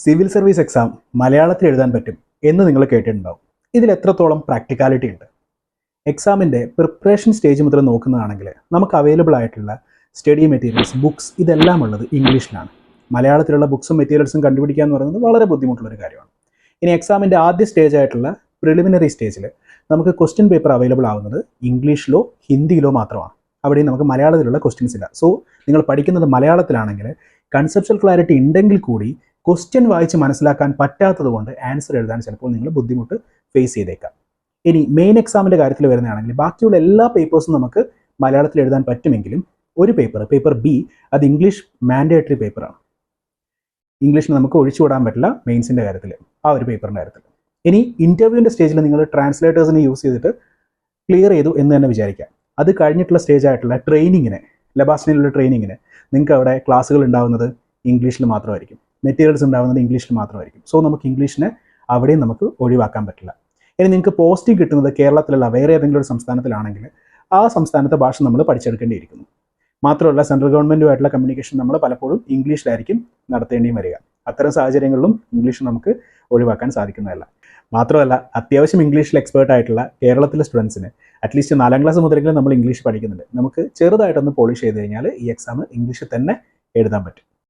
Civil service exam മലയാളത്തിൽ എഴുതാൻ പറ്റും എന്ന് നിങ്ങൾ കേട്ടിട്ടുണ്ടാവും. ഇതിൽ എത്രത്തോളം പ്രാക്ടിക്കാലിറ്റി ഉണ്ട്? എക്സാമിൻ്റെ പ്രിപ്പറേഷൻ സ്റ്റേജ് മുതൽ നോക്കുന്നതാണെങ്കിൽ നമുക്ക് അവൈലബിൾ ആയിട്ടുള്ള സ്റ്റഡി മെറ്റീരിയൽസ്, ബുക്സ് ഇതെല്ലാം ഉള്ളത് ഇംഗ്ലീഷിലാണ്. മലയാളത്തിലുള്ള ബുക്സും മെറ്റീരിയൽസും കണ്ടുപിടിക്കുക എന്ന് പറയുന്നത് വളരെ ബുദ്ധിമുട്ടുള്ളൊരു കാര്യമാണ്. ഇനി എക്സാമിൻ്റെ ആദ്യ സ്റ്റേജ് ആയിട്ടുള്ള പ്രിലിമിനറി സ്റ്റേജിൽ നമുക്ക് ക്വസ്റ്റ്യൻ പേപ്പർ അവൈലബിൾ ആവുന്നത് ഇംഗ്ലീഷിലോ ഹിന്ദിയിലോ മാത്രമാണ്. അവിടെയും നമുക്ക് മലയാളത്തിലുള്ള ക്വസ്റ്റ്യൻസ് ഇല്ല. സോ നിങ്ങൾ പഠിക്കുന്നത് മലയാളത്തിലാണെങ്കിൽ കൺസെപ്ച്വൽ ക്ലാരിറ്റി ഉണ്ടെങ്കിൽ കൂടി ക്വസ്റ്റ്യൻ വായിച്ച് മനസ്സിലാക്കാൻ പറ്റാത്തത് കൊണ്ട് ആൻസർ എഴുതാൻ ചിലപ്പോൾ നിങ്ങൾ ബുദ്ധിമുട്ട് ഫേസ് ചെയ്തേക്കാം. ഇനി മെയിൻ എക്സാമിൻ്റെ കാര്യത്തിൽ വരുന്നതാണെങ്കിൽ ബാക്കിയുള്ള എല്ലാ പേപ്പേഴ്സും നമുക്ക് മലയാളത്തിൽ എഴുതാൻ പറ്റുമെങ്കിലും ഒരു പേപ്പർ ബി, അത് ഇംഗ്ലീഷ് മാൻഡേറ്ററി പേപ്പറാണ്. ഇംഗ്ലീഷിന് നമുക്ക് ഒഴിച്ചുവിടാൻ പറ്റില്ല മെയിൻസിൻ്റെ കാര്യത്തിൽ, ആ ഒരു പേപ്പറിൻ്റെ കാര്യത്തിൽ. ഇനി ഇൻ്റർവ്യൂവിൻ്റെ സ്റ്റേജിൽ നിങ്ങൾ ട്രാൻസ്ലേറ്റേഴ്സിനെ യൂസ് ചെയ്തിട്ട് ക്ലിയർ ചെയ്തു എന്ന് തന്നെ വിചാരിക്കാം. അത് കഴിഞ്ഞിട്ടുള്ള സ്റ്റേജ് ആയിട്ടുള്ള ട്രെയിനിങ്ങിന്, ലബാസ്റ്റിനുള്ള ട്രെയിനിങ്ങിന് നിങ്ങൾക്ക് അവിടെ ക്ലാസ്സുകൾ ഉണ്ടാവുന്നത് ഇംഗ്ലീഷിൽ മാത്രമായിരിക്കും, മെറ്റീരിയൽസ് ഉണ്ടാവുന്നത് ഇംഗ്ലീഷിൽ മാത്രമായിരിക്കും. സോ നമുക്ക് ഇംഗ്ലീഷിനെ അവിടെയും നമുക്ക് ഒഴിവാക്കാൻ പറ്റില്ല. ഇനി നിങ്ങൾക്ക് പോസ്റ്റിംഗ് കിട്ടുന്നത് കേരളത്തിലുള്ള വേറെ ഏതെങ്കിലും ഒരു സംസ്ഥാനത്തിലാണെങ്കിൽ ആ സംസ്ഥാനത്തെ ഭാഷ നമ്മൾ പഠിച്ചെടുക്കേണ്ടിയിരിക്കുന്നു. മാത്രമല്ല സെൻട്രൽ ഗവൺമെൻറ്റുമായിട്ടുള്ള കമ്മ്യൂണിക്കേഷൻ നമ്മൾ പലപ്പോഴും ഇംഗ്ലീഷിലായിരിക്കും നടത്തേണ്ടിയും വരിക. അത്തരം സാഹചര്യങ്ങളിലും ഇംഗ്ലീഷ് നമുക്ക് ഒഴിവാക്കാൻ സാധിക്കുന്നതല്ല. മാത്രമല്ല അത്യാവശ്യം ഇംഗ്ലീഷിൽ എക്സ്പേർട്ട് ആയിട്ടുള്ള കേരളത്തിലെ സ്റ്റുഡൻസിന് അറ്റ്ലീസ്റ്റ് 4ാം ക്ലാസ് മുതലെങ്കിലും നമ്മൾ ഇംഗ്ലീഷ് പഠിക്കുന്നുണ്ട്. നമുക്ക് ചെറുതായിട്ടൊന്ന് പോളിഷ് ചെയ്ത് കഴിഞ്ഞാൽ ഈ എക്സാം ഇംഗ്ലീഷിൽ തന്നെ എഴുതാൻ പറ്റും.